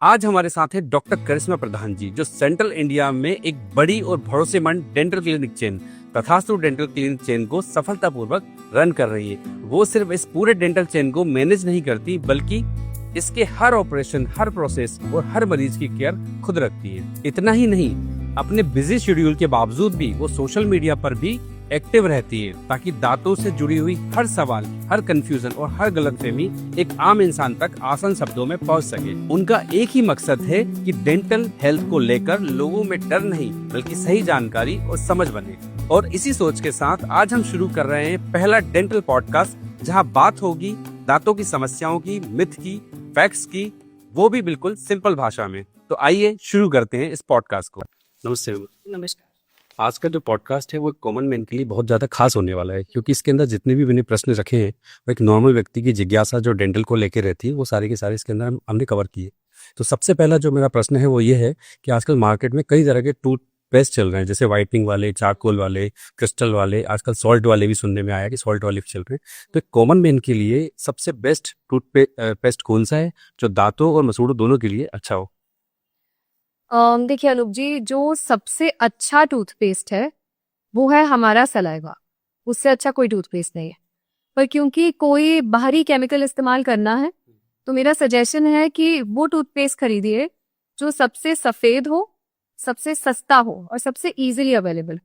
आज हमारे साथ है डॉक्टर करिश्मा प्रधान जी, जो सेंट्रल इंडिया में एक बड़ी और भरोसेमंद डेंटल क्लिनिक चेन तथास्तु डेंटल क्लिनिक चेन को सफलतापूर्वक रन कर रही है। वो सिर्फ इस पूरे डेंटल चेन को मैनेज नहीं करती, बल्कि इसके हर ऑपरेशन, हर प्रोसेस और हर मरीज की केयर खुद रखती है। इतना ही नहीं, अपने बिजी शेड्यूल के बावजूद भी वो सोशल मीडिया पर भी एक्टिव रहती है, ताकि दांतों से जुड़ी हुई हर सवाल, हर कंफ्यूजन और हर गलतफहमी एक आम इंसान तक आसान शब्दों में पहुंच सके। उनका एक ही मकसद है कि डेंटल हेल्थ को लेकर लोगों में डर नहीं, बल्कि सही जानकारी और समझ बने। और इसी सोच के साथ आज हम शुरू कर रहे हैं पहला डेंटल पॉडकास्ट, जहां बात होगी दांतों की समस्याओं की, मिथ की, फैक्ट्स की, वो भी बिल्कुल सिंपल भाषा में। तो आइए शुरू करते हैं इस पॉडकास्ट को। नमस्ते। नमस्कार। आज का जो पॉडकास्ट है वो कॉमन मैन के लिए बहुत ज़्यादा खास होने वाला है, क्योंकि इसके अंदर जितने भी मैंने प्रश्न रखे हैं वो एक नॉर्मल व्यक्ति की जिज्ञासा जो डेंटल को लेकर रहती है, वो सारे के सारे इसके अंदर हमने कवर किए। तो सबसे पहला जो मेरा प्रश्न है वो ये है कि आजकल मार्केट में कई तरह के टूथपेस्ट चल रहे हैं, जैसे वाइटनिंग वाले, चारकोल वाले, क्रिस्टल वाले, आजकल सॉल्ट वाले भी सुनने में आया कि सॉल्ट वाले भी चल रहे हैं। तो कॉमन मैन के लिए सबसे बेस्ट टूथपेस्ट कौन सा है जो दांतों और मसूड़ों दोनों के लिए अच्छा हो? देखिए अनूप जी, जो सबसे अच्छा टूथपेस्ट है वो है हमारा सलाइवा। उससे अच्छा कोई टूथपेस्ट नहीं है। पर क्योंकि कोई बाहरी केमिकल इस्तेमाल करना है, तो मेरा सजेशन है कि वो टूथपेस्ट खरीदिए जो सबसे सफेद हो, सबसे सस्ता हो और सबसे इजीली अवेलेबल।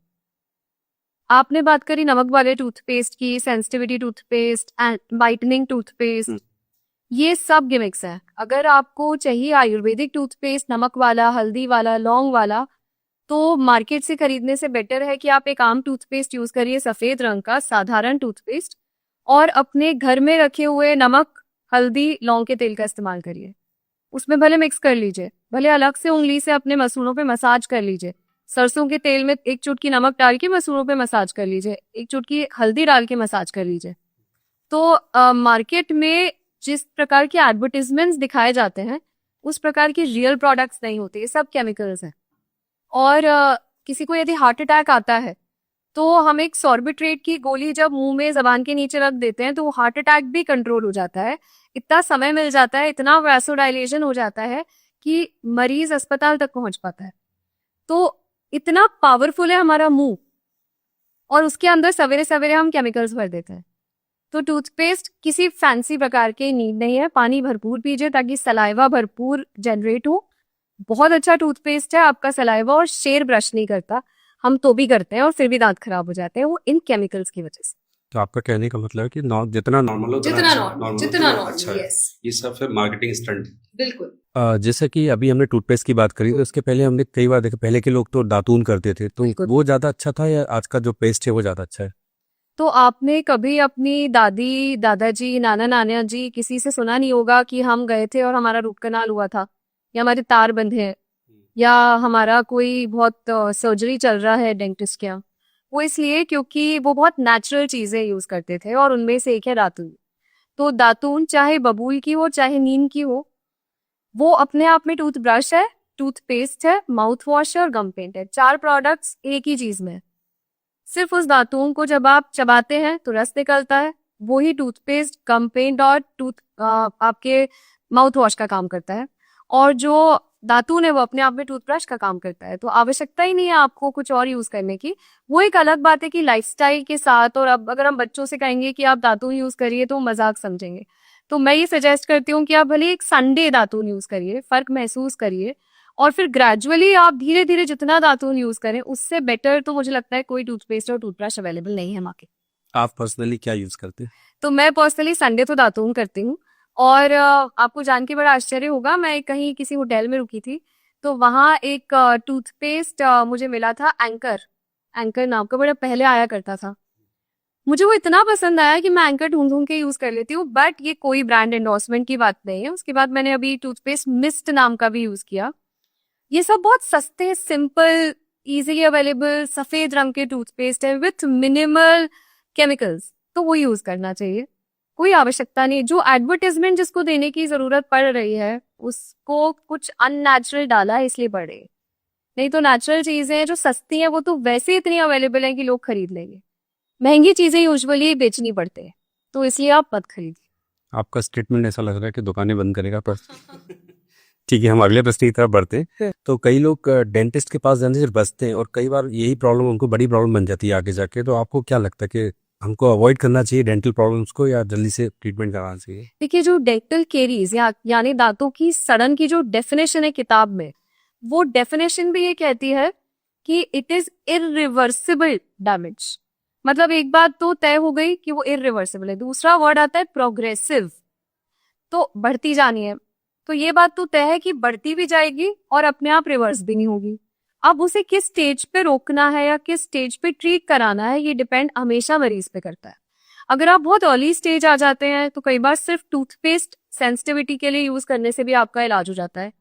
आपने बात करी नमक वाले टूथपेस्ट की, sensitivity toothpaste and whitening toothpaste, ये सब गिमिक्स हैं। अगर आपको चाहिए आयुर्वेदिक टूथपेस्ट, नमक वाला, हल्दी वाला, लौंग वाला, तो मार्केट से खरीदने से बेटर है कि आप एक आम टूथपेस्ट यूज करिए, सफेद रंग का साधारण टूथपेस्ट, और अपने घर में रखे हुए नमक, हल्दी, लौंग के तेल का इस्तेमाल करिए। उसमें भले मिक्स कर लीजिए, भले अलग से उंगली से अपने मसूड़ों पे मसाज कर लीजिए। सरसों के तेल में एक चुटकी नमक डाल के मसूड़ों पे मसाज कर लीजिए, एक चुटकी हल्दी डाल के मसाज कर लीजिए। तो मार्केट में जिस प्रकार के एडवर्टीजमेंट्स दिखाए जाते हैं, उस प्रकार के रियल प्रोडक्ट्स नहीं होते, ये सब केमिकल्स हैं। और किसी को यदि हार्ट अटैक आता है, तो हम एक सॉर्बिट्रेट की गोली जब मुंह में जबान के नीचे रख देते हैं, तो हार्ट अटैक भी कंट्रोल हो जाता है। इतना समय मिल जाता है, इतना वैसोडाइलेशन हो जाता है कि मरीज अस्पताल तक पहुंच पाता है। तो इतना पावरफुल है हमारा मुंह, और उसके अंदर सवेरे सवेरे हम केमिकल्स भर देते हैं। तो टूथपेस्ट किसी फैंसी प्रकार के नीड नहीं है। पानी भरपूर पीजिए ताकि सलाइवा भरपूर जनरेट हो। बहुत अच्छा टूथपेस्ट है आपका सलाइवा, और शेर ब्रश नहीं करता। हम तो भी करते हैं और फिर भी दांत खराब हो जाते हैं, वो इन केमिकल्स की वजह से। तो आपका कहने का मतलब है कि जितना नॉर्मल हो जितना नॉर्मल, यस, ये सब फिर मार्केटिंग स्टंट। बिल्कुल। जैसे कि अभी हमने टूथपेस्ट की बात करी, तो इसके पहले हमने कई बार देखा, पहले के लोग तो दातून करते थे, तो बिल्कुल। वो ज्यादा अच्छा था या आज का जो पेस्ट है वो ज्यादा अच्छा है? तो आपने कभी अपनी दादी, दादाजी, नाना नाना जी किसी से सुना नहीं होगा कि हम गए थे और हमारा रूट कनाल हुआ था, या हमारे तार बंधे हैं, या हमारा कोई बहुत सर्जरी चल रहा है डेंटिस्ट के यहाँ। वो इसलिए क्योंकि वो बहुत नेचुरल चीजें यूज करते थे, और उनमें से एक है दातून। तो दातून चाहे बबूल की हो चाहे नीम की हो, वो अपने आप में टूथब्रश है, टूथपेस्ट है, माउथ वॉश है और गम पेंट है। 4 प्रोडक्ट्स एक ही चीज में है। सिर्फ उस दातून को जब आप चबाते हैं तो रस निकलता है, वही टूथपेस्ट, गम पेंट और आपके माउथ वॉश का काम करता है। और जो दातून है वो अपने आप में टूथब्रश का काम करता है। तो आवश्यकता ही नहीं है आपको कुछ और यूज करने की। वो एक अलग बात है कि लाइफस्टाइल के साथ, और अब अगर हम बच्चों से कहेंगे कि आप दातून यूज करिए तो मजाक समझेंगे। तो मैं ये सजेस्ट करती हूँ कि आप भले एक संडे दातून यूज करिए, फर्क महसूस करिए, और फिर ग्रेजुअली आप धीरे धीरे जितना दातून यूज करें, उससे बेटर तो मुझे लगता है कोई टूथपेस्ट और टूथब्रश अवेलेबल नहीं है मार्केट। आप पर्सनली क्या यूज करते हैं? तो मैं पर्सनली संडे तो दातून करती हूँ। और आपको जान के बड़ा आश्चर्य होगा, मैं कहीं किसी होटल में रुकी थी, तो वहाँ एक टूथपेस्ट मुझे मिला था, एंकर। एंकर नाम का बड़ा पहले आया करता था। मुझे वो इतना पसंद आया कि मैं एंकर ढूंढ ढूंढ के यूज कर लेती हूँ। बट ये कोई ब्रांड एंडोर्समेंट की बात नहीं है। उसके बाद मैंने अभी टूथपेस्ट मिस्ट नाम का भी यूज किया। ये सब बहुत सस्ते, सिंपल, इजीली अवेलेबल सफेद रंग के टूथपेस्ट है विथ मिनिमल केमिकल्स, तो वो यूज करना चाहिए। कोई आवश्यकता नहीं, जो एडवर्टाइजमेंट जिसको देने की जरूरत पड़ रही है उसको कुछ अननेचुरल डाला है इसलिए पड़ रही है। नहीं तो नेचुरल चीजें जो सस्ती हैं वो तो वैसे इतनी अवेलेबल है कि लोग खरीद लेंगे। महंगी चीजें यूजुअली बेचनी पड़ते हैं, तो इसलिए आप मत खरीदिए। आपका स्टेटमेंट ऐसा लग रहा है कि दुकानें बंद करेगा पर ठीक है, हम अगले प्रश्न की तरफ बढ़ते हैं। हम्म। तो कई लोग डेंटिस्ट के पास जाने से बचते हैं और कई बार यही प्रॉब्लम उनको बड़ी प्रॉब्लम बन जाती है आगे जाके। तो आपको क्या लगता है कि हमको अवॉइड करना चाहिए डेंटल प्रॉब्लम्स को या जल्दी से ट्रीटमेंट कराना चाहिए? देखिए, जो डेंटल केरीज यानी दांतों की सड़न की जो डेफिनेशन है किताब में, वो डेफिनेशन भी ये कहती है कि इट इज इरिवर्सिबल डैमेज। मतलब एक बात तो तय हो गई कि वो इरिवर्सिबल है। दूसरा वर्ड आता है प्रोग्रेसिव, तो बढ़ती जानी है। तो ये बात तो तय है कि बढ़ती भी जाएगी और अपने आप रिवर्स भी नहीं होगी। अब उसे किस स्टेज पे रोकना है या किस स्टेज पे ट्रीट कराना है, ये डिपेंड हमेशा मरीज पे करता है। अगर आप बहुत अर्ली स्टेज आ जाते हैं तो कई बार सिर्फ टूथपेस्ट सेंसिटिविटी के लिए यूज करने से भी आपका इलाज हो जाता है।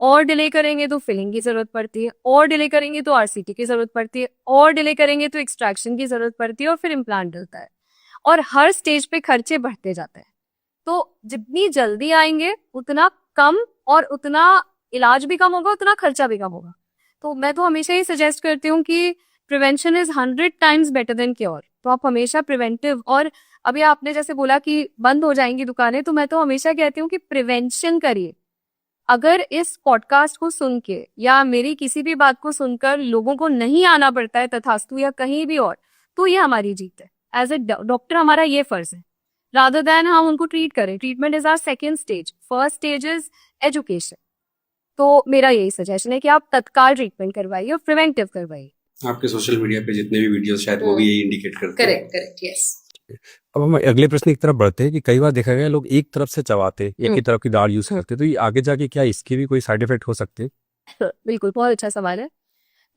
और डिले करेंगे तो फिलिंग की जरूरत पड़ती है, और डिले करेंगे तो आरसीटी की जरूरत पड़ती है, और डिले करेंगे तो एक्सट्रैक्शन की जरूरत पड़ती है और फिर इम्प्लांट डलता है। और हर स्टेज पे खर्चे बढ़ते जाते हैं। तो जितनी जल्दी आएंगे उतना कम, और उतना इलाज भी कम होगा, उतना खर्चा भी कम होगा। तो मैं तो हमेशा ही सजेस्ट करती हूँ कि prevention is 100 times better than cure. तो आप हमेशा प्रिवेंटिव, और अभी आपने जैसे बोला कि बंद हो जाएंगी दुकानें, तो मैं तो हमेशा कहती हूँ कि प्रिवेंशन करिए। अगर इस पॉडकास्ट को सुन के या मेरी किसी भी बात को सुनकर लोगों को नहीं आना पड़ता है तथास्तु या कहीं भी और, तो ये हमारी जीत है। एज ए डॉक्टर हमारा ये फर्ज है, रादर देन हम उनको ट्रीट करें। Treatment is our second stage, first stage is education. तो मेरा यही सजेशन है कि आप तत्काल ट्रीटमेंट करवाइए और प्रिवेंटिव करवाइए। आपके सोशल मीडिया पे जितने भी वीडियोस शायद वो भी यही इंडिकेट करते हैं। Correct, yes. अब हम अगले प्रश्न की तरफ बढ़ते हैं कि कई बार देखा गया लोग एक तरफ से चबाते हैं, एक ही तरफ की दाढ़ यूज करते हैं। तो ये आगे जाके क्या इसके भी कोई साइड इफेक्ट हो सकते हैं? बिल्कुल, बहुत अच्छा सवाल है।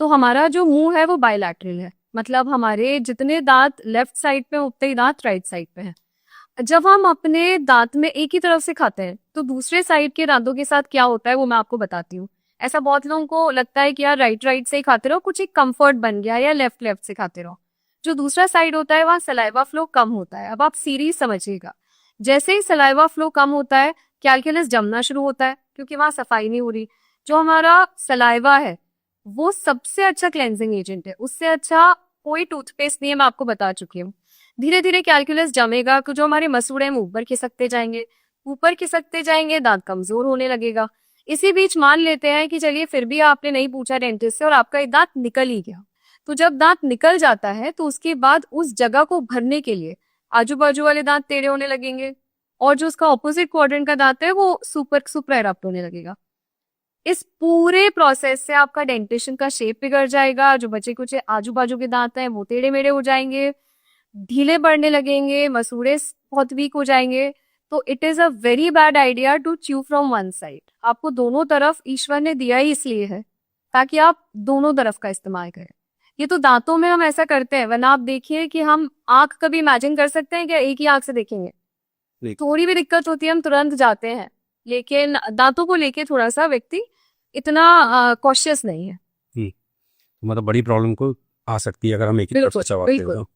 तो हमारा जो मुंह है वो बायलैटरल है, मतलब हमारे जितने दांत लेफ्ट साइड पे उतने ही दांत राइट साइड पे हैं। जब हम अपने दांत में एक ही तरफ से खाते हैं तो दूसरे साइड के दांतों के साथ क्या होता है वो मैं आपको बताती हूँ। ऐसा बहुत लोगों को लगता है कि यार राइट से ही खाते रहो, कुछ एक कंफर्ट बन गया, या लेफ्ट से खाते रहो। जो दूसरा साइड होता है वहाँ सलाइवा फ्लो कम होता है। अब आप सीरीज समझिएगा, जैसे ही सलाइवा फ्लो कम होता है कैलकुलस जमना शुरू होता है, क्योंकि वहां सफाई नहीं हो रही। जो हमारा सलाइवा है वो सबसे अच्छा क्लेंजिंग एजेंट है, उससे अच्छा कोई टूथपेस्ट नहीं है, मैं आपको बता चुकी हूँ। धीरे धीरे कैलकुलस जमेगा तो जो हमारे मसूड़े हैं ऊपर खिसकते जाएंगे, ऊपर खिसकते जाएंगे, दांत कमजोर होने लगेगा। इसी बीच मान लेते हैं कि चलिए फिर भी आपने नहीं पूछा डेंटिस्ट से और आपका एक दांत निकल ही गया। तो जब दांत निकल जाता है तो उसके बाद उस जगह को भरने के लिए आजू बाजू वाले दांत टेढ़े होने लगेंगे, और जो उसका ऑपोजिट क्वाड्रेंट का दांत है वो सुपर एरप्ट होने लगेगा। इस पूरे प्रोसेस से आपका डेंटिशन का शेप बिगड़ जाएगा, जो बचे कुछ आजू बाजू के दांत हैं वो टेढ़े मेढ़े हो जाएंगे, ढीले पड़ने लगेंगे, मसूड़े बहुत वीक हो जाएंगे। तो it is a very bad idea to chew from one side. आपको दोनों तरफ ईश्वर ने दिया ही इसलिए है ताकि आप दोनों तरफ का इस्तेमाल करें। ये तो दांतों में हम ऐसा करते हैं, वरना आप देखिए कि हम आंख कभी इमेजिन कर सकते हैं क्या एक ही आंख से देखेंगे? थोड़ी भी दिक्कत होती है हम तुरंत जाते हैं, लेकिन दांतों को लेके थोड़ा सा व्यक्ति इतना कॉशियस नहीं है। मतलब बड़ी प्रॉब्लम को आ सकती है अगर हम एक ही तरफ से चबाते हैं बिल्कुल। तो।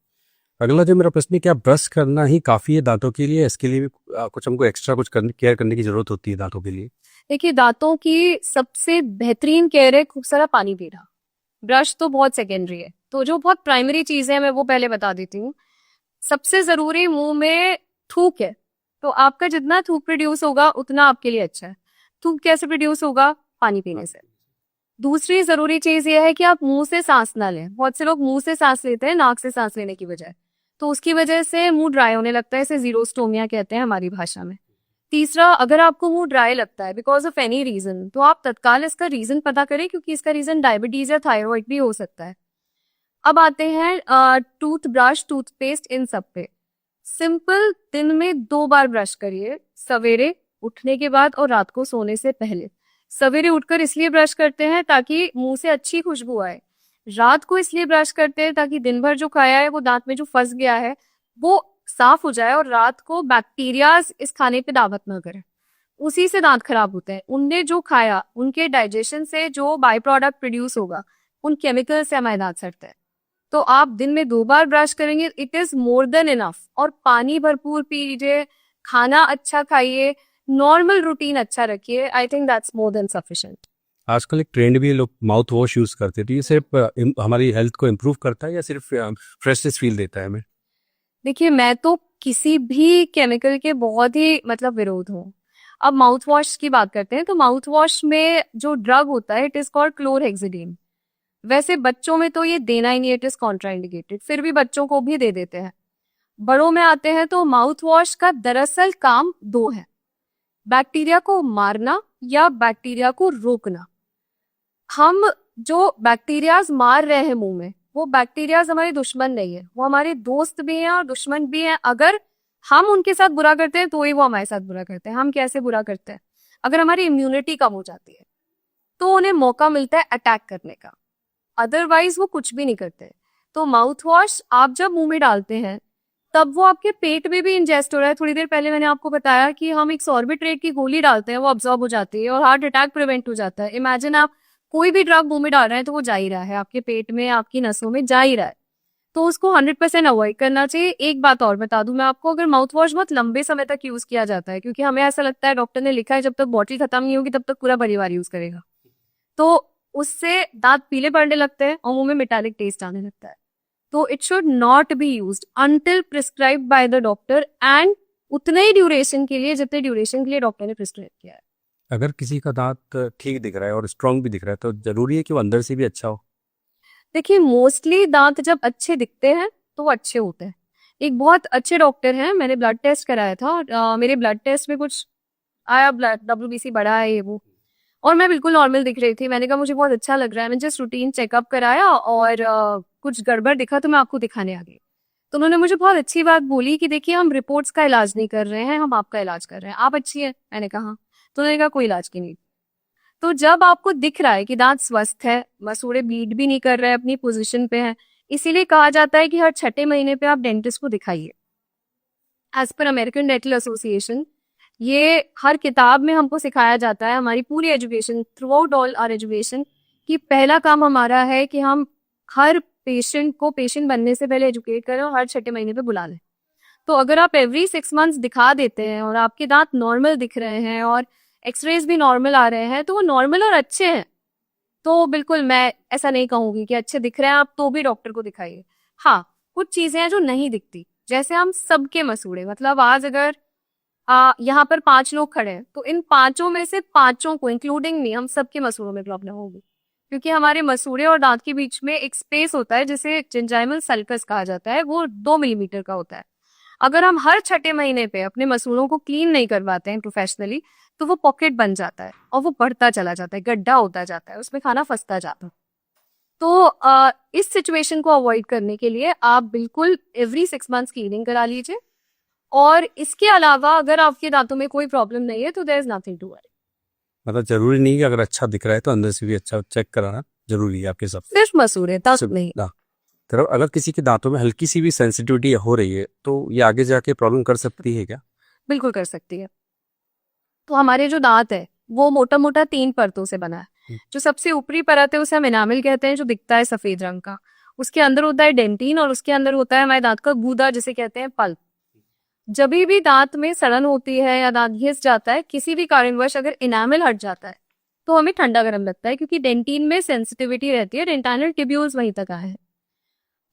अगला जो मेरा प्रश्न है, क्या ब्रश करना ही काफी है दांतों के लिए? इसके लिए भी कुछ हमको एक्स्ट्रा कुछ केयर करने की जरूरत होती है दांतों के लिए? देखिए, दांतों की सबसे बेहतरीन केयर है खूब सारा पानी पीना। ब्रश तो बहुत सेकेंडरी है, तो जो बहुत प्राइमरी चीजें हैं मैं वो पहले बता देती हूँ। सबसे जरूरी मुंह में थूक है, तो आपका जितना थूक प्रोड्यूस होगा उतना आपके लिए अच्छा है। थूक कैसे प्रोड्यूस होगा? पानी पीने से। दूसरी जरूरी चीज ये है कि आप मुंह से सांस ना लें। बहुत से लोग मुंह से सांस लेते हैं नाक से सांस लेने की बजाय, तो उसकी वजह से मुंह ड्राई होने लगता है, इसे जीरोस्टोमिया कहते हैं हमारी भाषा में। तीसरा, अगर आपको मुंह ड्राई लगता है बिकॉज ऑफ एनी रीजन, तो आप तत्काल इसका रीजन पता करें, क्योंकि इसका रीजन डायबिटीज या थायराइड भी हो सकता है। अब आते हैं टूथब्रश, टूथपेस्ट, इन सब पे। सिंपल दिन में 2 बार ब्रश करिए, सवेरे उठने के बाद और रात को सोने से पहले। सवेरे उठकर इसलिए ब्रश करते हैं ताकि मुंह से अच्छी खुशबू आए, रात को इसलिए ब्रश करते हैं ताकि दिन भर जो खाया है वो दांत में जो फंस गया है वो साफ हो जाए और रात को बैक्टीरिया इस खाने पे दावत ना करे। उसी से दांत खराब होते हैं। उनने जो खाया, उनके डाइजेशन से जो बाय प्रोडक्ट प्रोड्यूस होगा, उन केमिकल से हमारे दांत सड़ते हैं। तो आप दिन में 2 बार ब्रश करेंगे, it is more than enough. और पानी भरपूर पीजिए, खाना अच्छा खाइए, नॉर्मल रूटीन अच्छा रखिए। I think that's more than sufficient. आजकल एक ट्रेंड भी है, लोग माउथ वॉश यूज करते हैं। तो ये सिर्फ हमारी हेल्थ को इम्प्रूव करता है या सिर्फ फ्रेशनेस फील देता है हमें? देखिए, मैं तो किसी भी केमिकल के बहुत ही विरोध हूँ। अब माउथ वॉश की बात करते हैं तो माउथ वॉश में जो ड्रग होता है इट इज कॉल्ड क्लोरहेक्सिडिन। वैसे बच्चों में तो ये देना ही नहीं, इट इज कॉन्ट्राइंडिकेटेड, फिर भी बच्चों को भी दे देते हैं। बड़ों में आते हैं तो माउथ वॉश का दरअसल काम दो है, बैक्टीरिया को मारना या बैक्टीरिया को रोकना। हम जो बैक्टीरियाज मार रहे हैं मुंह में, वो बैक्टीरियाज हमारे दुश्मन नहीं है, वो हमारे दोस्त भी हैं और दुश्मन भी हैं। अगर हम उनके साथ बुरा करते हैं तो ही वो हमारे साथ बुरा करते हैं। हम कैसे बुरा करते हैं? अगर हमारी इम्यूनिटी कम हो जाती है तो उन्हें मौका मिलता है अटैक करने का, अदरवाइज वो कुछ भी नहीं करते। तो माउथ वॉश आप जब मुंह में डालते हैं तब वो आपके पेट में भी इंजेस्ट हो रहा है। थोड़ी देर पहले मैंने आपको बताया कि हम एक सॉर्बिट्रेट की गोली डालते हैं, वो अब्सॉर्ब हो जाती है और हार्ट अटैक प्रिवेंट हो जाता है। इमेजिन आप कोई भी ड्रग मुंह में डाल रहे हैं तो वो जा ही रहा है, आपके पेट में, आपकी नसों में जा ही रहा है, तो उसको 100% अवॉइड करना चाहिए। एक बात और बता दूं मैं आपको, अगर माउथ वॉश बहुत लंबे समय तक यूज किया जाता है, क्योंकि हमें ऐसा लगता है डॉक्टर ने लिखा है जब तक बॉटल खत्म नहीं होगी तब तक पूरा परिवार यूज करेगा, तो उससे दांत पीले पड़ने लगते हैं और मुंह में मेटालिक टेस्ट आने लगता है। तो it should not be used until prescribed by the doctor and उतने ही ड्यूरेशन के लिए जितने ड्यूरेशन के लिए डॉक्टर ने प्रिस्क्राइब किया है। अगर किसी का दांत ठीक दिख रहा है और स्ट्रांग भी दिख रहा है तो जरूरी है कि वो अंदर से भी अच्छा हो? देखिए, मोस्टली दांत जब अच्छे दिखते हैं तो वो अच्छे होते हैं। एक बहुत अच्छे डॉक्टर हैं, मैंने ब्लड टेस्ट कराया था और मेरे ब्लड टेस्ट में कुछ आया, ब्लड WBC बढ़ा है ये वो, और मैं बिल्कुल नॉर्मल दिख रही थी। मैंने कहा मुझे बहुत अच्छा लग रहा है, मैंने जस्ट रूटीन चेकअप कराया और कुछ गड़बड़ दिखा तो मैं आपको दिखाने आ गई। तो उन्होंने मुझे बहुत अच्छी बात बोली कि देखिए हम रिपोर्ट्स का इलाज नहीं कर रहे हैं, हम आपका इलाज कर रहे हैं, आप अच्छी हैं। मैंने कहा हाँ। तो उन्होंने कहा कोई इलाज की नहीं। तो जब आपको दिख रहा है कि दांत स्वस्थ है, मसूड़े ब्लीड भी नहीं कर रहे हैं, अपनी पोजीशन पे हैं, इसीलिए कहा जाता है कि हर 6ठे महीने पे आप डेंटिस्ट को दिखाइए। As per American dental association ये हर किताब में हमको सिखाया जाता है, हमारी पूरी education, throughout all our education, कि पहला काम हमारा है कि हम हर पेशेंट को पेशेंट बनने से पहले एजुकेट करें और हर 6ठे महीने पे बुला लें। तो अगर आप एवरी 6 मंथ्स दिखा देते हैं और आपके दांत नॉर्मल दिख रहे हैं और एक्सरेज भी नॉर्मल आ रहे हैं तो वो नॉर्मल और अच्छे हैं, तो बिल्कुल मैं ऐसा नहीं कहूंगी कि अच्छे दिख रहे हैं आप तो भी डॉक्टर को दिखाइए। हाँ, कुछ चीजें हैं जो नहीं दिखती, जैसे हम सबके मसूड़े, मतलब आज अगर यहाँ पर 5 लोग खड़े हैं तो इन 5 में से 5 को इंक्लूडिंग मी, हम सबके मसूड़ों में प्रॉब्लम होगी, क्योंकि हमारे मसूड़े और दांत के बीच में एक स्पेस होता है जिसे जिंजाइमल सल्कस कहा जाता है, वो 2 मिलीमीटर का होता है। अगर हम हर 6ठे महीने पे अपने मसूड़ों को क्लीन नहीं करवाते हैं प्रोफेशनली तो वो पॉकेट बन जाता है और वो बढ़ता चला जाता है, गड्ढा होता जाता है, उसमें खाना फंसता जाता है। तो इस सिचुएशन को अवॉइड करने के लिए आप बिल्कुल एवरी 6 मंथ्स क्लीनिंग करा लीजिए। और इसके अलावा अगर आपके दांतों में कोई प्रॉब्लम नहीं है तो there is nothing to worry. मतलब जरूरी नहीं कि अगर अच्छा दिख रहा है तो अंदर से भी अच्छा चेक कराना जरूरी है आपके हिसाब से? सिर्फ मसूड़े, दांत नहीं। तो अगर किसी के दांतों में हल्की सी भी सेंसिटिविटी हो रही है तो ये आगे जाके प्रॉब्लम कर सकती है क्या? बिल्कुल कर सकती है। तो हमारे जो दांत है वो मोटा मोटा 3 परतों से बना है। जो सबसे ऊपरी परत है उसे हम एनामिल कहते हैं, जो दिखता है सफेद रंग का। उसके अंदर होता है डेंटिन और उसके अंदर होता है हमारे दांत का गूदा, जिसे कहते हैं पल्प। जब भी दांत में सड़न होती है या दांत घिस जाता है, किसी भी कारणवश अगर एनामिल हट जाता है तो हमें ठंडा गर्म लगता है, क्योंकि डेंटिन में सेंसिटिविटी रहती है, डेंटाइनल ट्यूब्यूल्स वहीं तक आए हैं।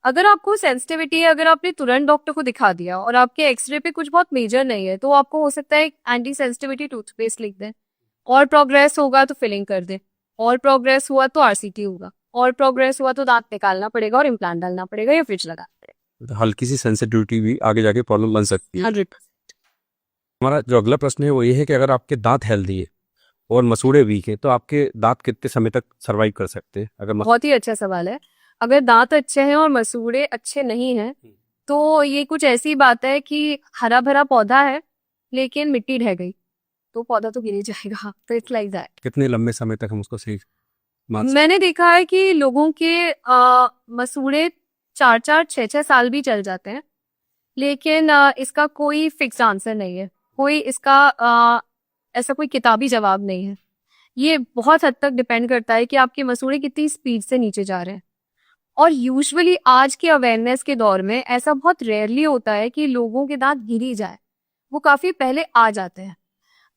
अगर आपको सेंसिटिविटी है, अगर आपने तुरंत डॉक्टर को दिखा दिया और आपके एक्सरे पे कुछ बहुत मेजर नहीं है, तो आपको हो सकता है एंटी सेंसिटिविटी टूथपेस्ट लिख दें, और प्रोग्रेस होगा तो फिलिंग कर दें, और प्रोग्रेस हुआ तो RCT होगा, और प्रोग्रेस हुआ तो दांत निकालना पड़ेगा और इम्प्लांट डालना पड़ेगा या फ्रिज लगाना पड़ेगा। हल्की सी सेंसिटिविटी भी आगे जाके प्रॉब्लम बन सकती है। 100%। हमारा जो अगला प्रश्न है वो ये है कि अगर आपके दांत हेल्दी है और मसूड़े वीक है तो आपके दांत कितने समय तक सरवाइव कर सकते हैं? अगर बहुत ही अच्छा सवाल है। अगर दांत अच्छे हैं और मसूड़े अच्छे नहीं हैं तो ये कुछ ऐसी बात है कि हरा भरा पौधा है लेकिन मिट्टी ढह गई तो पौधा तो गिर ही जाएगा। तो इट्स लाइक दैट। कितने लंबे समय तक हम उसको सही मान सकते मैंने देखा है कि लोगों के मसूड़े 4-4, 6-6 साल भी चल जाते हैं, लेकिन इसका कोई फिक्स आंसर नहीं है, कोई इसका ऐसा कोई किताबी जवाब नहीं है। ये बहुत हद तक डिपेंड करता है कि आपके मसूड़े कितनी स्पीड से नीचे जा रहे हैं। और यूजुअली आज के अवेयरनेस के दौर में ऐसा बहुत रेयरली होता है कि लोगों के दांत गिर ही जाए, वो काफी पहले आ जाते हैं।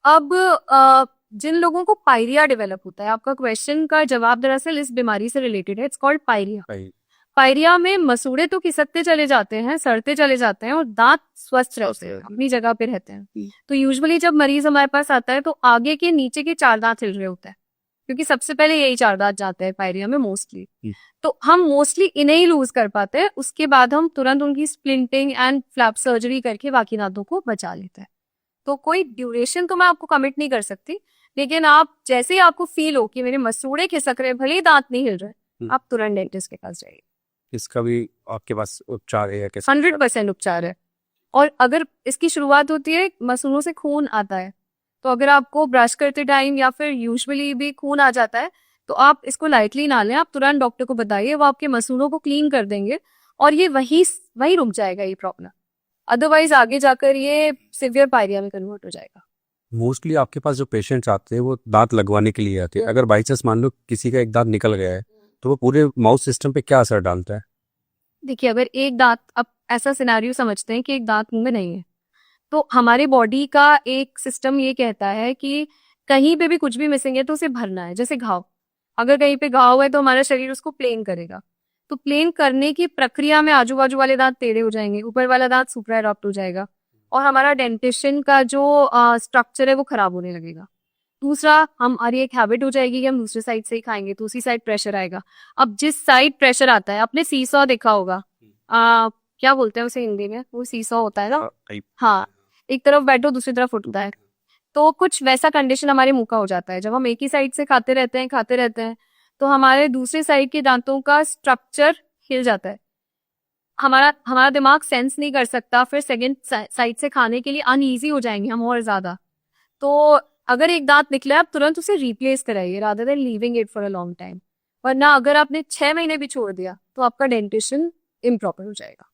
अब जिन लोगों को पायरिया डेवलप होता है, आपका क्वेश्चन का जवाब दरअसल इस बीमारी से रिलेटेड है, इट्स कॉल्ड पायरिया। हैं? पायरिया में मसूड़े तो खिसकते चले जाते हैं, सड़ते चले जाते हैं और दांत स्वस्थ रहते हैं, अपनी जगह पे रहते हैं। तो यूजुअली जब मरीज हमारे पास आता है तो आगे के नीचे के 4 दांत हिल रहे होते हैं, क्योंकि सबसे पहले यही 4 दांत जाते हैं पायरिया में मोस्टली। तो हम मोस्टली इन्हें ही लूज कर पाते हैं, उसके बाद हम तुरंत उनकी स्प्लिंटिंग एंड फ्लैप सर्जरी करके बाकी दांतों को बचा लेते हैं। तो कोई ड्यूरेशन तो मैं आपको कमिट नहीं कर सकती, लेकिन आप जैसे ही आपको फील हो कि मेरे मसूड़े खिसक रहे, भले ही दांत नहीं हिल रहे, आप तुरंत डेंटिस्ट के पास जाइए। इसका भी आपके पास उपचार है या कैसे? 100% उपचार है। और अगर इसकी शुरुआत होती है, मसूड़ों से खून आता है, तो अगर आपको ब्रश करते टाइम या फिर यूजुअली भी खून आ जाता है, तो आप इसको लाइटली ना लें, आप तुरंत डॉक्टर को बताइए, वो आपके मसूड़ों को क्लीन कर देंगे और ये वही रुक जाएगा ये प्रॉब्लम। अदरवाइज आगे जाकर ये सिवियर पायरिया में कन्वर्ट हो जाएगा। मोस्टली आपके पास जो पेशेंट्स आते हैं वो दांत लगवाने के लिए आते हैं। अगर बाई चांस मान लो किसी का एक दांत निकल गया है तो वो पूरे माउथ सिस्टम पे क्या असर डालता है? देखिए, अगर एक दांत, अब ऐसा सिनेरियो समझते हैं कि एक दांत मुंह में नहीं है, तो हमारे बॉडी का एक सिस्टम ये कहता है कि कहीं पे भी कुछ भी मिसिंग है तो उसे भरना है। जैसे घाव, अगर कहीं पे घाव है तो हमारा शरीर उसको प्लेन करेगा, तो प्लेन करने की प्रक्रिया में आजू बाजू वाले दांत टेढ़े हो जाएंगे, ऊपर वाला दांत सुपरा एडॉप्ट हो जाएगा और हमारा डेंटिशन का जो स्ट्रक्चर है वो खराब होने लगेगा। दूसरा, हमारी एक हैबिट हो जाएगी कि हम दूसरे साइड से ही खाएंगे, तो उसी साइड प्रेशर आएगा। अब जिस साइड प्रेशर आता है, आपने सीसॉ देखा होगा, क्या बोलते हैं उसे हिंदी में, वो सीसॉ होता है ना, हाँ, एक तरफ बैठो दूसरी तरफ उठता है, तो कुछ वैसा कंडीशन हमारे मुंह का हो जाता है। जब हम एक ही साइड से खाते रहते हैं तो हमारे दूसरे साइड के दांतों का स्ट्रक्चर हिल जाता है। हमारा दिमाग सेंस नहीं कर सकता, फिर सेकंड साइड से खाने के लिए अनईजी हो जाएंगे हम और ज्यादा। तो अगर एक दांत निकला है, आप तुरंत उसे रिप्लेस कराइए rather than leaving it for a long time. वरना अगर आपने 6 महीने भी छोड़ दिया तो आपका डेंटिशन इम्प्रॉपर हो जाएगा।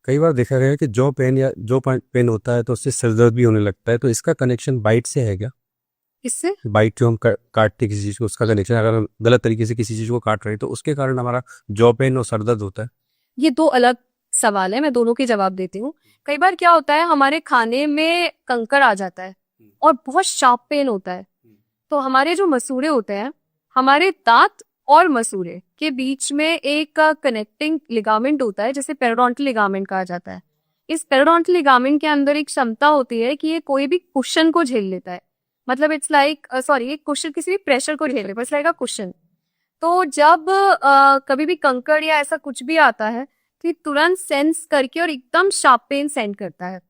कई बार देखा गया है कि जो पेन होता है तो उससे सिर दर्द भी होने लगता है, तो इसका कनेक्शन बाइट से है क्या? इससे बाइट जो हम काटते किसी चीज को, उसका कनेक्शन, अगर हम गलत तरीके से किसी चीज को काट रहे हैं तो उसके कारण हमारा जॉ पेन और सर दर्द होता है? ये 2 अलग सवाल है, मैं दोनों के जवाब देती हूँ। कई बार क्या होता है, हमारे खाने में कंकर आ जाता है और बहुत शार्प पेन होता है, तो हमारे जो मसूड़े होते हैं, हमारे दांत और मसूड़े के बीच में एक कनेक्टिंग लिगामेंट होता है, जिसे पेरोडोंटल लिगामेंट कहा जाता है। इस पेरोडोंटल लिगामेंट के अंदर एक क्षमता होती है कि ये कोई भी कुशन को झेल लेता है। मतलब इट्स लाइक एक कुशन किसी भी प्रेशर को झेल लेता है, इट्स लाइक अ कुशन। तो जब कभी भी कंकड़ या ऐसा कुछ भी आता है तो ये तुरंत सेंस करके और एकदम शार्प पेन सेंड करता है।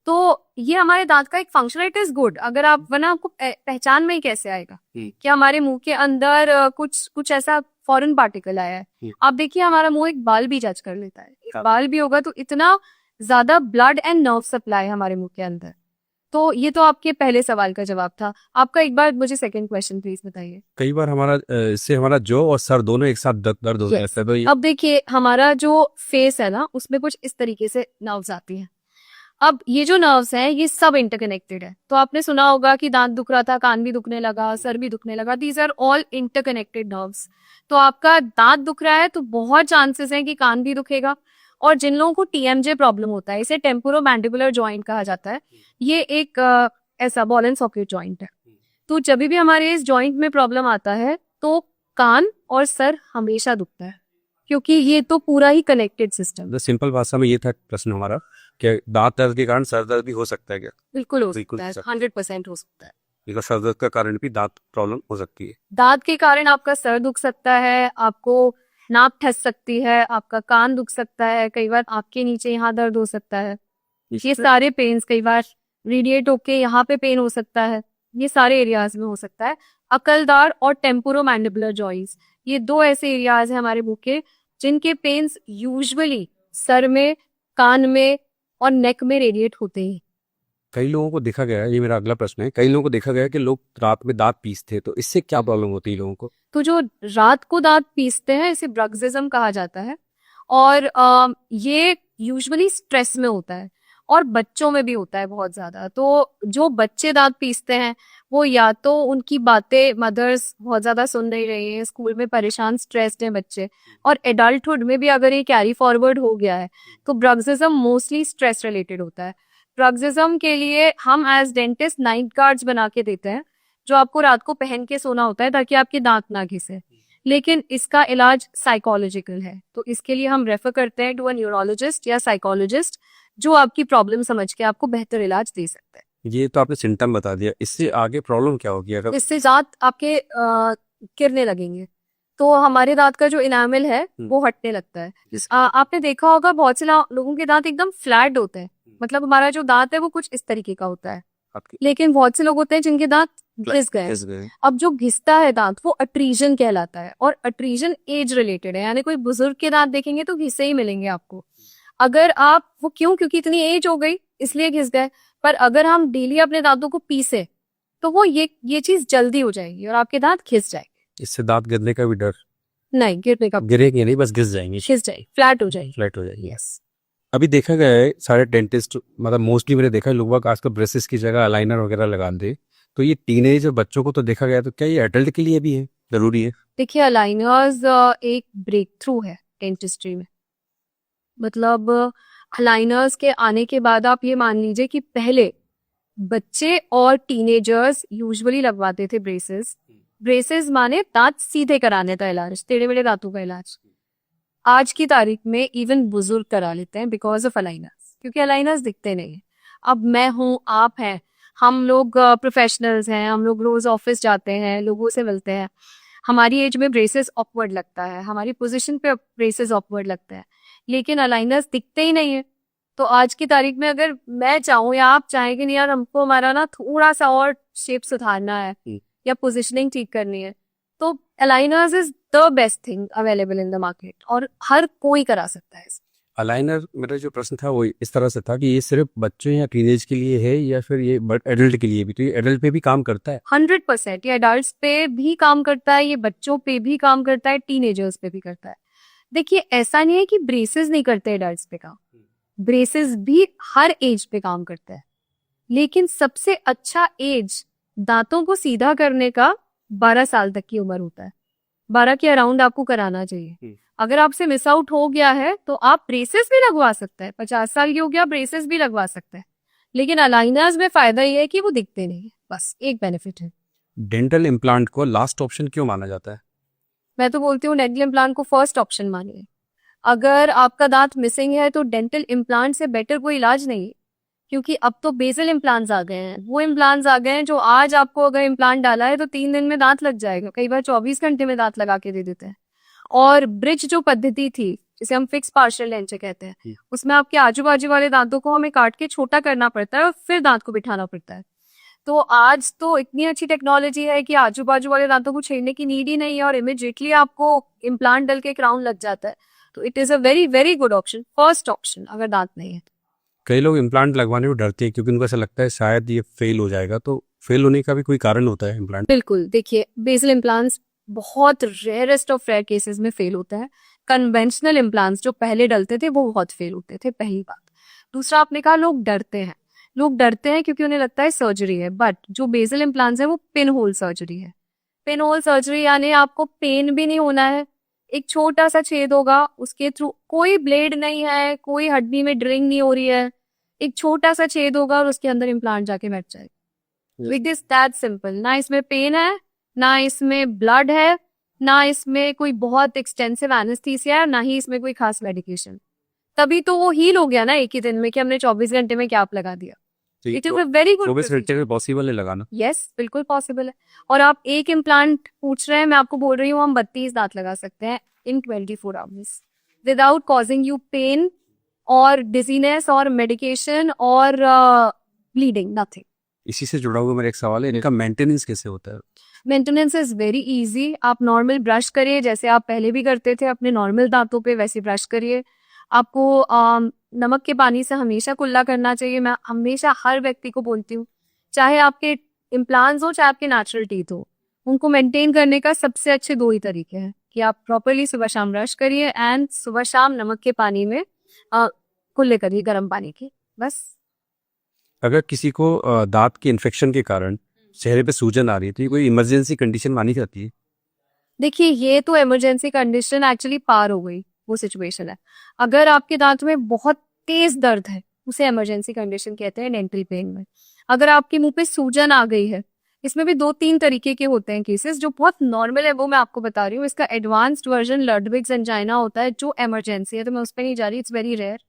तो ये हमारे दांत का एक फंक्शन है, इट इज गुड। अगर आप, वरना आपको पहचान में ही कैसे आएगा कि हमारे मुंह के अंदर कुछ ऐसा फॉरेन पार्टिकल आया है। आप देखिए, हमारा मुंह एक बाल भी जज कर लेता है, एक बाल भी होगा तो इतना ज्यादा ब्लड एंड नर्व सप्लाई है हमारे मुंह के अंदर। तो ये तो आपके पहले सवाल का जवाब था। आपका एक बार मुझे सेकंड क्वेश्चन प्लीज बताइए। कई बार इससे हमारा जॉ और सर दोनों एक साथ दर्द हो जाता है, तो अब देखिए, हमारा जो फेस है ना, उसमें कुछ इस तरीके से नर्व्स आती हैं। अब ये जो नर्व्स हैं, ये सब इंटरकनेक्टेड है। तो आपने सुना होगा कि दांत दुख रहा था, कान भी दुखने लगा, सर भी दुखने लगा, these are all interconnected nerves. तो आपका दांत दुख रहा है तो बहुत चांसेस हैं कि कान भी दुखेगा। और जिन लोगों को टीएमजे प्रॉब्लम होता है, इसे टेम्पोरोमैंडिबुलर जॉइंट कहा जाता है, ये एक ऐसा बॉल एंड सॉकेट जॉइंट है। तो जब भी हमारे इस जॉइंट में प्रॉब्लम आता है तो कान और सर हमेशा दुखता है, क्योंकि ये तो पूरा ही कनेक्टेड सिस्टम। सिंपल भाषा में ये था प्रश्न हमारा कि दांत दर्द के कारण सर दर्द भी हो सकता है क्या? बिल्कुल हो सकता है, 100% हो सकता है। बिकॉज सर दर्द का कारण भी दांत प्रॉब्लम हो सकती है। दांत के कारण आपका सर दुख सकता है, आपको नाक ठस सकती है, आपका कान दुख सकता है, कई बार आपके नीचे यहाँ दर्द हो सकता है। ये सारे पेन्स कई बार रेडिएट होके यहाँ पे पेन हो सकता है, ये सारे एरियाज में हो सकता है। अकलदार और टेम्पोरोमैंडिबुलर जॉइंट्स, ये 2 ऐसे एरियाज हैं हमारे मुंह के जिनके पेन्स यूजुअली सर में, कान में और नेक में रेडिएट होते हैं। कई लोगों को देखा गया है, ये मेरा अगला प्रश्न है, कई लोगों को देखा गया है कि लोग रात में दांत पीसते हैं, तो इससे क्या प्रॉब्लम होती है लोगों को? तो जो रात को दांत पीसते हैं, इसे ब्रक्सिज्म कहा जाता है। और ये यूजुअली स्ट्रेस में होता है और बच्चों में भी होता है बहुत ज्यादा। तो जो बच्चे दांत पीसते हैं, वो या तो उनकी बातें मदर्स बहुत ज्यादा सुन नहीं रही है, स्कूल में परेशान स्ट्रेस्ड हैं बच्चे, और एडल्टहुड में भी अगर ये कैरी फॉरवर्ड हो गया है तो ब्रक्सिज्म मोस्टली स्ट्रेस रिलेटेड होता है। ब्रक्सिज्म के लिए हम एज डेंटिस्ट नाइट गार्ड्स बना के देते हैं, जो आपको रात को पहन के सोना होता है ताकि आपके दांत ना घिसे। लेकिन इसका इलाज साइकोलॉजिकल है, तो इसके लिए हम रेफर करते हैं टू अ न्यूरोलॉजिस्ट या साइकोलॉजिस्ट, जो आपकी प्रॉब्लम समझ के आपको बेहतर इलाज दे सकता है। ये तो आपने सिम्टम बता दिया, इससे आगे प्रॉब्लम क्या होगी अगर इससे दांत आपके गिरने लगेंगे, तो हमारे दांत का जो इनामल है वो हटने लगता है। आपने देखा होगा बहुत से लोगों के दांत एकदम फ्लैट होते हैं, मतलब हमारा जो दांत है वो कुछ इस तरीके का होता है, आपके लेकिन बहुत से लोग होते हैं जिनके दांत घिस गए। घिस गए? अब जो घिसता है दांत वो अट्रीजन कहलाता है, और अट्रीजन एज रिलेटेड है, यानी कोई बुजुर्ग के दांत देखेंगे तो घिसे ही मिलेंगे आपको। अगर आप वो क्योंकि इतनी एज हो गई इसलिए घिस गए, पर अगर हम डेली अपने दांतों को पीसे तो वो ये चीज जल्दी हो जाएगी और आपके दांत घिस जाएंगे। इससे दांत गिरने का भी डर? नहीं, गिरने का गिरेंगे नहीं, बस घिस जाएंगे, घिस जाएगी, फ्लैट हो जाएगी। फ्लैट हो जाएगी। यस। अभी देखा गया है सारे डेंटिस्ट, मतलब मोस्टली मैंने देखा है लोग आजकल ब्रेसेस की जगह अलाइनर वगैरह लगाते, तो ये टीनेज बच्चों को तो देखा गया, तो क्या ये एडल्ट के लिए भी है, जरूरी है? देखिए, अलाइनर्स एक ब्रेक थ्रू है डेंटिस्ट्री में। मतलब अलाइनर्स के आने के बाद आप ये मान लीजिए कि पहले बच्चे और टीनेजर्स यूजुअली लगवाते थे ब्रेसेस। ब्रेसेस माने दांत सीधे कराने का इलाज, टेढ़े मेढ़े दांतों का इलाज। आज की तारीख में इवन बुजुर्ग करा लेते हैं बिकॉज ऑफ अलाइनर्स, क्योंकि अलाइनर्स दिखते नहीं है। अब मैं हूँ, आप हैं, हम लोग प्रोफेशनल्स हैं, हम लोग रोज ऑफिस जाते हैं, लोगों से मिलते हैं, हमारी एज में ब्रेसेस ऑकवर्ड लगता है, हमारी पोजीशन पे ब्रेसेस ऑकवर्ड लगता है, लेकिन अलाइनर्स दिखते ही नहीं है। तो आज की तारीख में अगर मैं चाहूँ या आप चाहें कि नहीं यार हमको हमारा ना थोड़ा सा और शेप सुधारना है या पोजिशनिंग ठीक करनी है, तो aligners is the best thing available in the market, और हर कोई करा सकता है। अलाइनर, मेरा जो प्रश्न था वो इस तरह से था कि ये सिर्फ बच्चों या टीनेज के लिए है या फिर ये एडल्ट के लिए भी, तो ये एडल्ट पे भी काम करता है? 100% ये एडल्ट्स पे भी काम करता है, ये बच्चों पे भी काम करता है, टीनेजर्स पे भी करता है। देखिए, ऐसा नहीं है कि ब्रेसेस नहीं करते एडल्ट्स पे काम, ब्रेसेस भी हर एज पे काम करता है, लेकिन सबसे अच्छा एज दांतों को सीधा करने का 12 साल तक की उम्र होता है। 12 के अराउंड आपको कराना चाहिए। अगर आपसे मिस आउट हो गया है तो आप ब्रेसेस भी लगवा सकते हैं, 50 साल की हो गया ब्रेसेस भी लगवा सकते हैं, लेकिन अलाइनर्स में फायदा ये है कि वो दिखते नहीं है, बस एक बेनिफिट है। डेंटल इम्प्लांट को लास्ट ऑप्शन क्यों माना जाता है? मैं तो बोलती हूँ डेंटल इम्प्लांट को फर्स्ट ऑप्शन मानिए। अगर आपका दांत मिसिंग है तो डेंटल इम्प्लांट से बेटर कोई इलाज नहीं है, क्योंकि अब तो बेसल इम्प्लांट्स आ गए हैं। वो इम्प्लांट्स आ गए हैं जो आज आपको अगर इम्प्लांट डाला है तो 3 दिन में दांत लग जाएगा, कई बार 24 घंटे में दांत लगा के दे देते हैं। और ब्रिज जो पद्धति थी, जिसे हम फिक्स पार्शियल डेंचर कहते हैं, उसमें आपके आजू बाजू वाले दांतों को हमें काट के छोटा करना पड़ता है और फिर दांत को बिठाना पड़ता है। तो आज तो इतनी अच्छी टेक्नोलॉजी है कि आजू बाजू वाले दांतों को छेड़ने की नीड ही नहीं है और इमिडिएटली आपको इम्प्लांट डल के क्राउन लग जाता है। तो it is a very very good option, first option अगर दांत नहीं है। कई लोग इम्प्लांट लगवाने में डरते हैं क्योंकि उनको ऐसा लगता है शायद ये फेल हो जाएगा, तो फेल होने का भी कोई कारण होता है इम्प्लांट? बिल्कुल, देखिए बेसल इम्प्लांट्स बहुत रेयरेस्ट ऑफ रेयर केसेस में फेल होता है। कन्वेंशनल इम्प्लांट्स जो पहले डलते थे वो बहुत फेल होते थे, पहली बात। दूसरा, आपने कहा लोग डरते हैं, लोग डरते हैं क्योंकि उन्हें लगता है सर्जरी है, बट जो बेसल इम्प्लांट्स है वो पिन होल सर्जरी है। पिन होल सर्जरी यानी आपको पेन भी नहीं होना है, एक छोटा सा छेद होगा, उसके थ्रू कोई ब्लेड नहीं है, कोई हड्डी में ड्रिलिंग नहीं हो रही है, एक छोटा सा छेद होगा और उसके अंदर इम्प्लांट जाके बैठ जाएगा। It is that simple. ना इसमें पेन है, ना इसमें ब्लड है, ना इसमें कोई बहुत एक्सटेंसिव एनेस्थीसिया है, ना ही इसमें कोई खास मेडिकेशन। तभी तो वो हील हो गया ना एक ही दिन में कि हमने 24 घंटे में कैप लगा दिया। It is a very good. 24 घंटे में पॉसिबल है लगाना? यस, बिल्कुल पॉसिबल है। और आप एक इम्प्लांट पूछ रहे हैं, मैं आपको बोल रही हूँ हम 32 दांत लगा सकते हैं in 24 hours without causing you pain और डिजीनेस और मेडिकेशन और ब्लीडिंग, नथिंग। इसी से जुड़ा हुआ मेरा एक सवाल है, इनका मेंटेनेंस कैसे होता है? Maintenance is very easy. आप नॉर्मल ब्रश करिए, जैसे आप पहले भी करते थे अपने नॉर्मल दांतों पे, वैसे ब्रश करिए। आपको नमक के पानी से हमेशा कुल्ला करना चाहिए। मैं हमेशा हर व्यक्ति को बोलती हूँ, चाहे आपके इम्प्लांट्स हो चाहे आपके नेचुरल टीथ हो, उनको मेंटेन करने का सबसे अच्छे 2 ही तरीके हैं कि आप प्रॉपरली सुबह शाम ब्रश करिए एंड सुबह शाम नमक के पानी में कुल्ले करिए, गर्म पानी के, बस। अगर किसी को दांत के इन्फेक्शन के कारण चेहरे पे सूजन आ रही है तो ये कोई इमरजेंसी कंडीशन मानी जाती है? देखिए, ये तो इमरजेंसी कंडीशन एक्चुअली पार हो गई, वो सिचुएशन है। अगर आपके दांत में बहुत तेज दर्द है, उसे इमरजेंसी कंडीशन कहते हैं डेंटल पेन में। अगर आपके मुंह पे सूजन आ गई है इसमें भी 2-3 तरीके के होते हैं केसेस। जो बहुत नॉर्मल है वो मैं आपको बता रही हूँ। इसका एडवांस्ड वर्जन लडविग्स एंजाइना होता है, जो इमरजेंसी है, तो मैं उस पर नहीं जा रही, इट्स वेरी रेयर।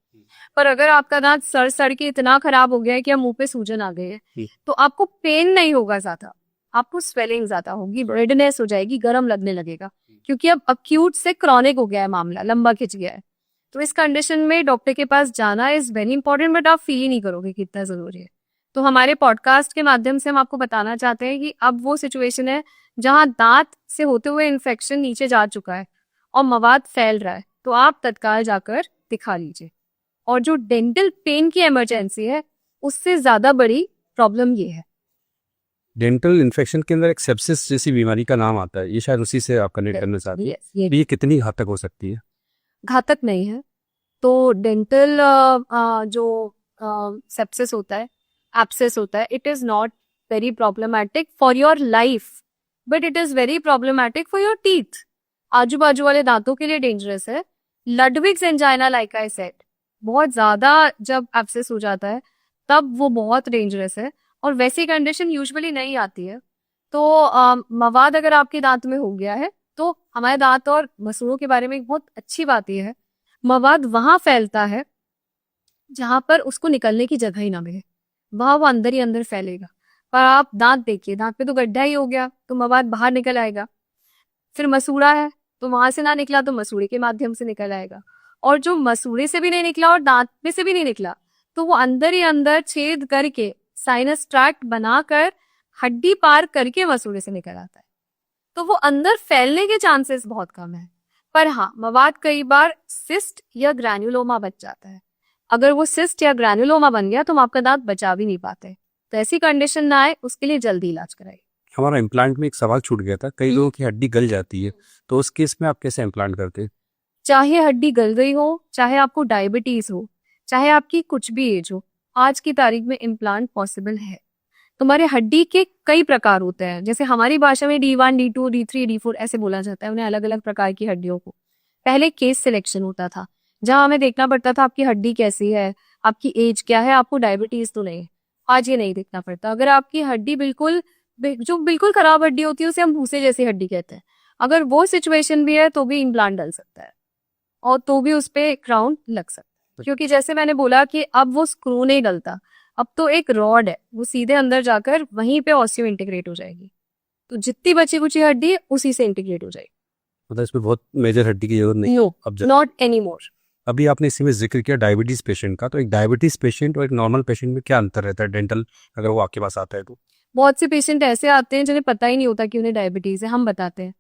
पर अगर आपका दांत सड़ के इतना खराब हो गया है कि अब मुंह पे सूजन आ गई है, तो आपको पेन नहीं होगा ज्यादा, आपको स्वेलिंग ज्यादा होगी, रेडनेस हो जाएगी, गर्म लगने लगेगा, क्योंकि अब अक्यूट से क्रॉनिक हो गया है मामला, लंबा खिंच गया है। तो इस कंडीशन में डॉक्टर के पास जाना इज वेरी इंपॉर्टेंट, बट आप फील ही नहीं करोगे कितना जरूरी है। तो हमारे पॉडकास्ट के माध्यम से हम आपको बताना चाहते हैं कि अब वो सिचुएशन है जहां दांत से होते हुए इन्फेक्शन नीचे जा चुका है और मवाद फैल रहा है, तो आप तत्काल जाकर दिखा लीजिए। और जो डेंटल पेन की इमरजेंसी है, उससे ज्यादा बड़ी प्रॉब्लम ये है। डेंटल इन्फेक्शन के अंदर एक सेप्सिस जैसी बीमारी का नाम आता है, ये शायद उसी से आप कनेक्ट करना चाहते हैं। ये तो ये कितनी घातक हो सकती है? घातक नहीं है। तो डेंटल जो सेप्सिस होता है, एब्सेस होता है, it is not very problematic for your life, but it is very problematic for your teeth. आजू बाजू वाले दांतों के लिए डेंजरस है। लडविग्स एंजाइना, लाइक आई सेड, बहुत ज्यादा जब एब्सेस हो जाता है तब वो बहुत डेंजरस है, और वैसी कंडीशन यूजुअली नहीं आती है। तो मवाद अगर आपके दांत में हो गया है, तो हमारे दांत और मसूड़ों के बारे में एक बहुत अच्छी बात यह है, मवाद वहां फैलता है जहां पर उसको निकलने की जगह ही ना मिले, वहां वो अंदर ही अंदर फैलेगा। पर आप दांत देखिए, दांत पे तो गड्ढा ही हो गया, तो मवाद बाहर निकल आएगा। फिर मसूड़ा है, तो वहां से ना निकला तो मसूड़े के माध्यम से निकल आएगा, और जो मसूड़े से भी नहीं निकला और दांत में से भी नहीं निकला, तो वो अंदर ही अंदर छेद करके साइनस ट्रैक्ट बनाकर हड्डी पार करके मसूड़े से निकल आता है। तो वो अंदर फैलने के चांसेस बहुत कम है। पर हाँ, मवाद कई बार सिस्ट या ग्रैन्युलोमा बच जाता है। अगर वो सिस्ट या ग्रैन्युलोमा बन गया तो हम आपका दांत बचा भी नहीं पाते। तो ऐसी कंडीशन ना आए, उसके लिए जल्दी इलाज कराइए। हमारा इम्प्लांट में एक सवाल छूट गया था, कई लोगों की हड्डी गल जाती है, तो उस केस में आप कैसे इम्प्लांट करते हैं? चाहे हड्डी गल गई हो, चाहे आपको डायबिटीज हो, चाहे आपकी कुछ भी एज हो, आज की तारीख में इम्प्लांट पॉसिबल है। तुम्हारे हड्डी के कई प्रकार होते हैं, जैसे हमारी भाषा में D1, D2, D3, D4 ऐसे बोला जाता है उन्हें, अलग अलग प्रकार की हड्डियों को। पहले केस सिलेक्शन होता था, जहां हमें देखना पड़ता था आपकी हड्डी कैसी है, आपकी एज क्या है, आपको डायबिटीज तो नहीं है। आज ये नहीं देखना पड़ता। अगर आपकी हड्डी जो बिल्कुल खराब हड्डी होती है उसे हम भूसे जैसी हड्डी कहते हैं, अगर वो सिचुएशन भी है तो भी इम्प्लांट डल सकता है, और तो भी उस पे क्राउन लग सकता है। क्योंकि जैसे मैंने बोला कि अब वो स्क्रू नहीं डलता, अब तो एक रॉड है, वो सीधे अंदर जाकर वहीं पे ऑस्टियो इंटीग्रेट हो जाएगी। तो जितनी बची कुची हड्डी है उसी से इंटीग्रेट हो जाएगी। मतलब इसमें बहुत मेजर हड्डी की जरूरत नहीं। नो, अब नॉट एनी मोर। अभी आपने इसी में जिक्र किया डायबिटीज पेशेंट का, तो एक डायबिटीज पेशेंट और एक नॉर्मल पेशेंट में क्या अंतर रहता है डेंटल, अगर वो आपके पास आता है तो? बहुत से पेशेंट ऐसे आते हैं जिन्हें पता ही नहीं होता कि उन्हें डायबिटीज है, हम बताते हैं।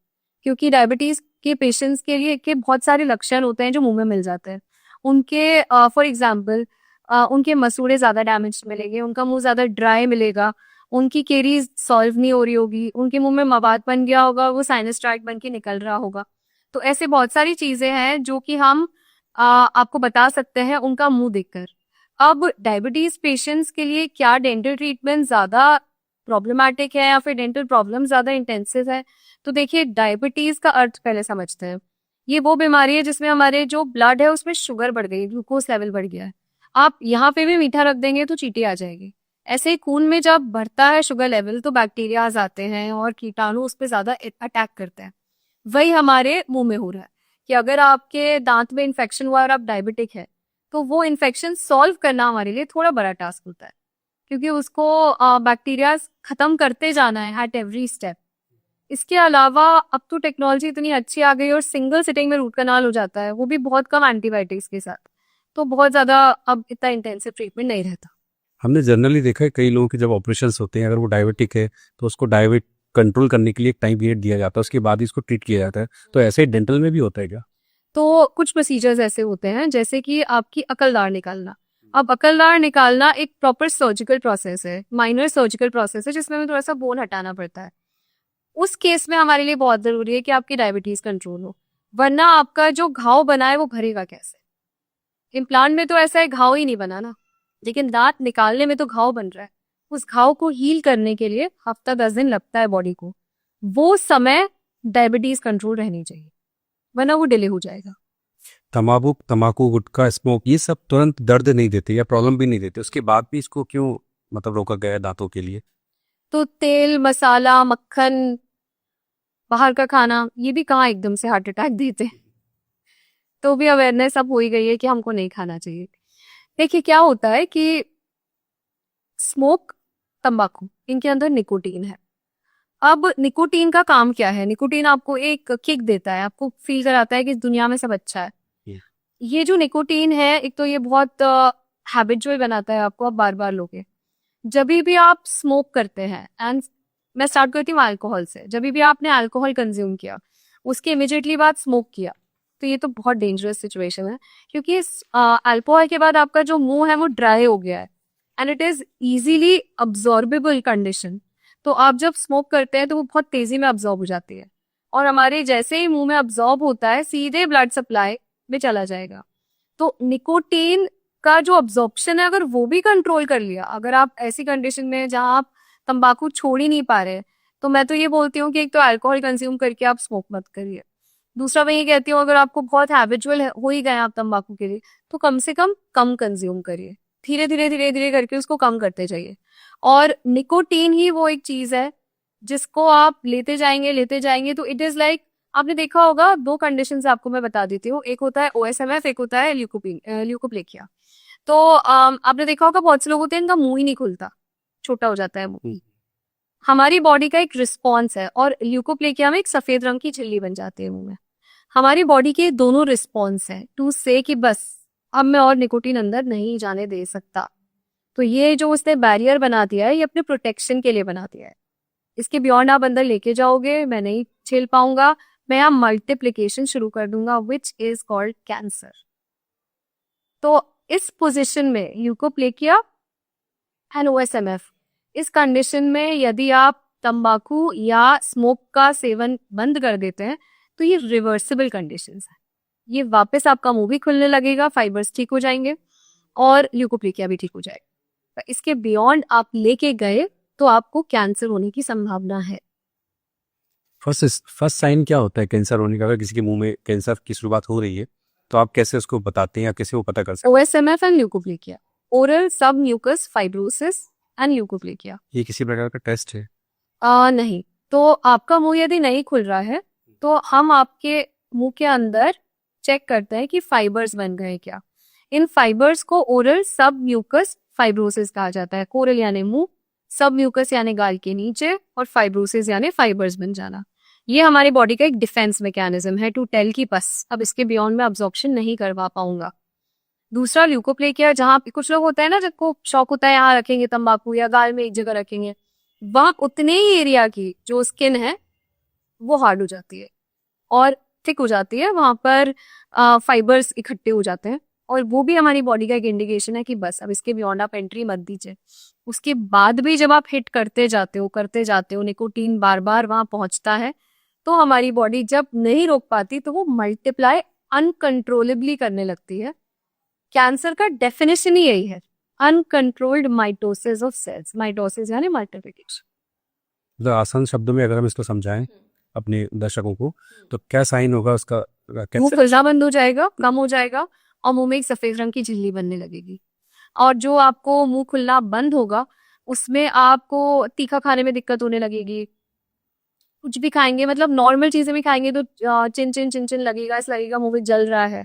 क्योंकि डायबिटीज के पेशेंट्स के लिए के बहुत सारे लक्षण होते हैं जो मुंह में मिल जाते हैं। उनके फॉर एग्जाम्पल उनके मसूड़े ज्यादा डैमेज मिलेंगे, उनका मुंह ज्यादा ड्राई मिलेगा, उनकी केरीज सॉल्व नहीं हो रही होगी, उनके मुंह में मवाद बन गया होगा, वो साइनस ट्रैक्ट बन के निकल रहा होगा। तो ऐसे बहुत सारी चीजें हैं जो कि हम आपको बता सकते हैं उनका मुंह देखकर। अब डायबिटीज पेशेंट्स के लिए क्या डेंटल ट्रीटमेंट ज्यादा प्रॉब्लमैटिक है या फिर डेंटल प्रॉब्लम ज्यादा इंटेंसिव है? तो देखिए, डायबिटीज का अर्थ पहले समझते हैं। ये वो बीमारी है जिसमें हमारे जो ब्लड है उसमें शुगर बढ़ गई, ग्लूकोज लेवल बढ़ गया है। आप यहाँ पे भी मीठा रख देंगे तो चींटी आ जाएगी। ऐसे ही खून में जब बढ़ता है शुगर लेवल तो बैक्टीरियाज आते हैं और कीटाणु उस पर ज्यादा अटैक करते हैं। वही हमारे मुंह में हो रहा है कि अगर आपके दांत में इन्फेक्शन हुआ और आप डायबिटिक है, तो वो इन्फेक्शन सॉल्व करना हमारे लिए थोड़ा बड़ा टास्क होता है, क्योंकि उसको बैक्टीरिया खत्म करते जाना है एट एवरी स्टेप। इसके अलावा अब तो टेक्नोलॉजी इतनी अच्छी आ गई और सिंगल सिटिंग में रूट कनाल हो जाता है, वो भी बहुत कम एंटीबायोटिक्स के साथ। तो बहुत ज्यादा अब इतना इंटेंसिव ट्रीटमेंट नहीं रहता। हमने जनरली देखा है कई लोगों के जब ऑपरेशंस होते हैं, अगर वो डायबिटिक है तो उसको डायबिट कंट्रोल करने के लिए एक टाइम पीरियड दिया जाता है, उसके बाद ही इसको ट्रीट किया जाता है। तो ऐसे ही डेंटल में भी होता है क्या? तो कुछ प्रोसीजर्स ऐसे होते हैं, जैसे कि आपकी अकलदार निकालना। अब अकलदार निकालना एक प्रॉपर सर्जिकल प्रोसेस है, माइनर सर्जिकल प्रोसेस है, जिसमें हमें थोड़ा सा बोन हटाना पड़ता है। उस केस में हमारे लिए बहुत जरूरी है कि आपकी डायबिटीज कंट्रोल हो, वरना आपका जो घाव बना है वो भरेगा कैसे? इम्प्लांट में तो ऐसा है, घाव ही नहीं बना ना, लेकिन दांत निकालने में तो घाव बन रहा है। उस घाव को हील करने के लिए हफ्ता 10 दिन लगता है बॉडी को। वो समय डायबिटीज कंट्रोल रहनी चाहिए, वरना वो डिले हो जाएगा। तंबाकू, गुटखा, स्मोक, ये सब तुरंत दर्द नहीं देते या प्रॉब्लम भी नहीं देते, उसके बाद भी इसको क्यों मतलब रोका गया है दांतों के लिए? तो तेल, मसाला, मक्खन, बाहर का खाना, ये भी कहाँ एकदम से हार्ट अटैक देते हैं। तो भी अवेयरनेस अब हो ही गई है कि हमको नहीं खाना चाहिए। देखिए क्या होता है कि स्मोक, तंबाकू, इनके अंदर निकोटीन है। अब निकोटीन का काम क्या है? निकोटीन आपको एक किक देता है, आपको फील कराता है कि इस दुनिया में सब अच्छा है। Yeah. ये जो निकोटीन है, एक तो ये बहुत हैबिचुअल बनाता है आपको, आप बार बार लोगे। जब भी आप स्मोक करते हैं, एंड मैं स्टार्ट करती हूँ अल्कोहल से, जब भी आपने अल्कोहल कंज्यूम किया, उसके इमिडिएटली बाद स्मोक किया, तो ये तो बहुत डेंजरस सिचुएशन है, क्योंकि अल्कोहल के बाद आपका जो मुंह है वो ड्राई हो गया है, and it is easily absorbable condition. तो आप जब स्मोक करते हैं तो वो बहुत तेजी में अब्सॉर्ब हो जाती है, और हमारे जैसे ही मुंह में अब्सॉर्ब होता है सीधे ब्लड सप्लाई में चला जाएगा। तो निकोटीन का जो अब्जॉर्प्शन है, अगर वो भी कंट्रोल कर लिया, अगर आप ऐसी कंडीशन में जहां आप तंबाकू छोड़ ही नहीं पा रहे, तो मैं तो ये बोलती हूँ कि एक तो अल्कोहल कंज्यूम करके आप स्मोक मत करिए। दूसरा मैं ये कहती हूँ, अगर आपको बहुत हैबिचुअल हो ही गए आप तंबाकू के लिए, तो कम से कम कंज्यूम करिए, धीरे धीरे धीरे धीरे करके उसको कम करते जाइए। और निकोटीन ही वो एक चीज है जिसको आप लेते जाएंगे तो इट इज लाइक, आपने देखा होगा, दो कंडीशन आपको मैं बता देती हूँ, एक होता है OSMF, एक होता है ल्यूकोप्लेकिया। तो आपने देखा होगा बहुत से लोग होते हैं इनका मुंह ही नहीं खुलता, छोटा हो जाता है मुंह। हमारी बॉडी का एक रिस्पॉन्स है, और ल्यूकोप्लेकिया में एक सफेद रंग की झिल्ली बन जाती है मुंह में। हमारी बॉडी के दोनों रिस्पॉन्स है टू से कि बस अब मैं और निकोटीन अंदर नहीं जाने दे सकता। तो ये जो उसने बैरियर बना दिया है, ये अपने प्रोटेक्शन के लिए बना दिया है। इसके बियॉन्ड आप अंदर लेके जाओगे, मैं नहीं झेल पाऊंगा, मैं यहाँ मल्टीप्लिकेशन शुरू कर दूंगा, विच इज कॉल्ड कैंसर। तो इस पोजीशन में ल्यूकोप्लेकिया एंड OSMF, इस कंडीशन में यदि आप तंबाकू या स्मोक का सेवन बंद कर देते हैं, तो ये रिवर्सिबल कंडीशंस है। ये वापस आपका मुंह भी खुलने लगेगा, फाइबर्स ठीक हो जाएंगे, और ल्यूकोप्लेकिया भी ठीक हो जाएगा। तो इसके बियॉन्ड आप लेके गए तो आपको कैंसर होने की संभावना है। फर्स्ट साइन क्या होता है कैंसर होने का? अगर किसी के मुंह में कैंसर की शुरुआत हो रही है तो आप कैसे उसको बताते हैं या कैसे वो पता कर सकते OSMF एंड ल्यूकोप्लेकिया, ओरल सब म्यूकस फाइब्रोसिस एंड ल्यूकोप्लेकिया। हैं? ये किसी प्रकार का टेस्ट है? नहीं, तो आपका मुंह यदि नहीं खुल रहा है तो हम आपके मुंह के अंदर चेक करते हैं कि फाइबर्स बन गए क्या। इन फाइबर्स को ओरल सब म्यूकस फाइब्रोसिस कहा जाता है। ओरल यानी मुंह, सब म्यूकस यानी गाल के नीचे, और फाइब्रोसिस यानी फाइबर्स बन जाना। ये हमारी बॉडी का एक डिफेंस मैकेनिज्म है टू टेल की बस अब इसके बियॉन्ड में अब्जॉर्प्शन नहीं करवा पाऊंगा। दूसरा ल्यूकोप्लेकिया, जहाँ कुछ लोग होता है ना जिनको शौक होता है यहाँ रखेंगे तंबाकू या गाल में एक जगह रखेंगे, वहां उतने ही एरिया की जो स्किन है वो हार्ड हो जाती है और थिक हो जाती है, वहां पर फाइबर्स इकट्ठे हो जाते हैं, और वो भी हमारी बॉडी का एक इंडिकेशन है कि बस अब इसके बियॉन्ड आप एंट्री मत दीजिए। उसके बाद भी जब आप हिट करते जाते हो, निकोटीन बार बार वहां पहुंचता है, तो हमारी बॉडी जब नहीं रोक पाती तो वो मल्टीप्लाई अनकंट्रोलेबली करने लगती है। कैंसर का डेफिनेशन ही यही है, uncontrolled mitosis of cells. Mitosis यानी मल्टीप्लिकेशन। मतलब आसान शब्दों में अगर हम इसको समझाएं अपने दर्शकों को, तो क्या साइन होगा उसका? मुंह कैंसर खुलना बंद हो जाएगा, कम हो जाएगा, और मुंह में एक सफेद रंग की झिल्ली बनने लगेगी। और जो आपको मुंह खुलना बंद होगा उसमें आपको तीखा खाने में दिक्कत होने लगेगी। कुछ भी खाएंगे, मतलब नॉर्मल चीजें भी खाएंगे तो चिन चिन लगेगा, ऐसा लगेगा मुंह में जल रहा है।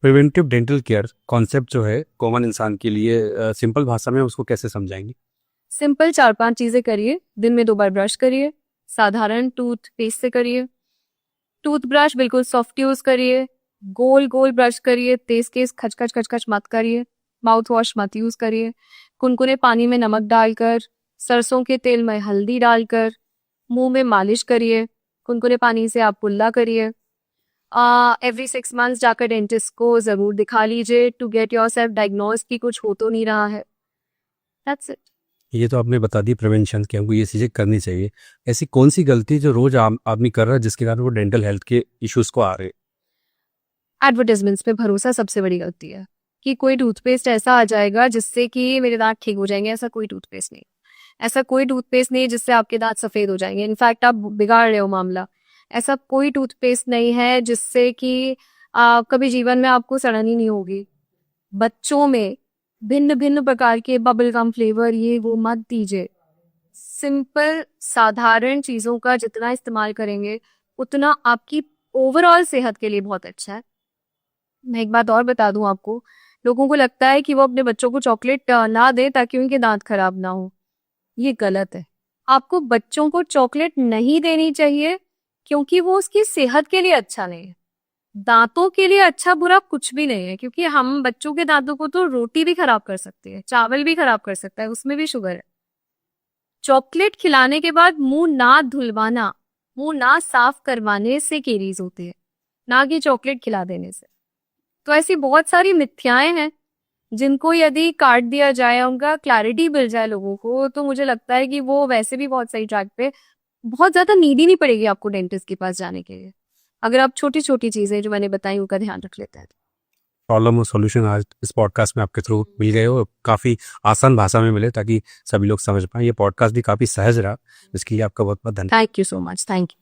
प्रिवेंटिव डेंटल केयर कॉन्सेप्ट जो है कॉमन इंसान के लिए सिंपल भाषा में उसको कैसे समझाएंगे? सिंपल 4-5 चीजें करिए। दिन में 2 बार ब्रश करिए, साधारण टूथ पेस्ट से करिए, टूथब्रश बिल्कुल सॉफ्ट यूज करिए, गोल गोल ब्रश करिए, तेज खच मत करिए, माउथ वॉश मत यूज करिए, कुनकुने पानी में नमक डालकर, सरसों के तेल में हल्दी डालकर मुंह में मालिश करिए, कुनकुने पानी से आप कुल्ला करिए। एवरी 6 मंथ्स जाकर डेंटिस्ट को जरूर दिखा लीजिए टू गेट योरसेल्फ डायग्नोज कि कुछ हो तो नहीं रहा है। That's it. ये तो आपने बता दी प्रिवेंशन कि हमको ये चीज़ें करनी चाहिए। ऐसी कौन सी गलती जो रोज आदमी कर रहा है जिसके कारण वो डेंटल हेल्थ के इश्यूज को आ रहे हैं? एडवर्टाइजमेंट्स पे भरोसा सबसे बड़ी गलती है कि कोई टूथपेस्ट ऐसा आ जाएगा जिससे कि मेरे दांत ठीक हो जाएंगे। ऐसा कोई टूथपेस्ट नहीं, ऐसा कोई टूथपेस्ट नहीं जिससे आपके दांत सफेद हो जाएंगे। इनफैक्ट आप बिगाड़ रहे हो मामला। ऐसा कोई टूथपेस्ट नहीं है जिससे कि कभी जीवन में आपको सड़न ही नहीं होगी। बच्चों में भिन्न भिन्न प्रकार के बबल गम फ्लेवर ये वो मत दीजिए। सिंपल साधारण चीज़ों का जितना इस्तेमाल करेंगे उतना आपकी ओवरऑल सेहत के लिए बहुत अच्छा है। मैं एक बात और बता दूं आपको, लोगों को लगता है कि वो अपने बच्चों को चॉकलेट ना दे ताकि उनके दांत खराब ना हो। ये गलत है। आपको बच्चों को चॉकलेट नहीं देनी चाहिए क्योंकि वो उसकी सेहत के लिए अच्छा नहीं है। दांतों के लिए अच्छा बुरा कुछ भी नहीं है, क्योंकि हम बच्चों के दांतों को तो रोटी भी खराब कर सकते हैं, चावल भी खराब कर सकता है, उसमें भी शुगर है। चॉकलेट खिलाने के बाद मुंह ना धुलवाना, मुंह ना साफ करवाने से केरीज होते हैं, ना कि चॉकलेट खिला देने से। तो ऐसी बहुत सारी मिथ्याएं हैं जिनको यदि काट दिया जाए, उनका क्लैरिटी मिल जाए लोगों को, तो मुझे लगता है कि वो वैसे भी बहुत सही ट्रैक पे, बहुत ज्यादा नीड ही नहीं पड़ेगी आपको डेंटिस्ट के पास जाने के लिए, अगर आप छोटी छोटी चीजें जो मैंने बताई उनका ध्यान रख लेते हैं। प्रॉब्लम और सॉल्यूशन आज इस पॉडकास्ट में आपके थ्रू मिल गए हो, काफ़ी आसान भाषा में मिले ताकि सभी लोग समझ पाएं। ये पॉडकास्ट भी काफ़ी सहज रहा, इसके लिए आपका बहुत बहुत धन्यवाद। Thank you so much. Thank you.